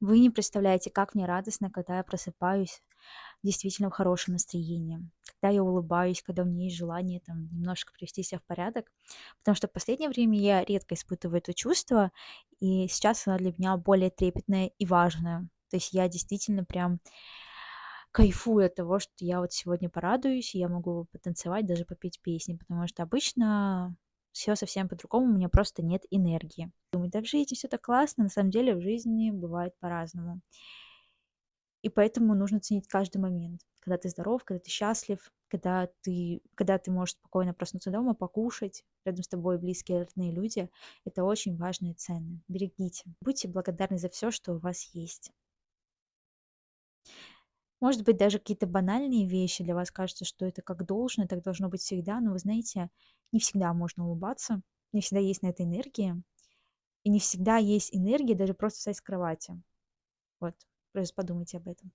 Вы не представляете, как мне радостно, когда я просыпаюсь действительно в хорошем настроении, когда я улыбаюсь, когда у меня есть желание там немножко привести себя в порядок. Потому что в последнее время я редко испытываю это чувство, и сейчас оно для меня более трепетное и важное. То есть я действительно прям кайфую от того, что я вот сегодня порадуюсь, и я могу потанцевать, даже попеть песни, потому что обычно все совсем по-другому, у меня просто нет энергии. Думаю, да в жизни все так классно, на самом деле в жизни бывает по-разному. И поэтому нужно ценить каждый момент, когда ты здоров, когда ты счастлив, когда ты можешь спокойно проснуться дома, покушать, рядом с тобой близкие, родные люди. Это очень важно и ценно. Берегите. Будьте благодарны за все, что у вас есть. Может быть, даже какие-то банальные вещи для вас кажется, что это как должно, так должно быть всегда, но вы знаете, не всегда можно улыбаться, не всегда есть на это энергия, и не всегда есть энергия даже просто встать с кровати. Вот, просто подумайте об этом.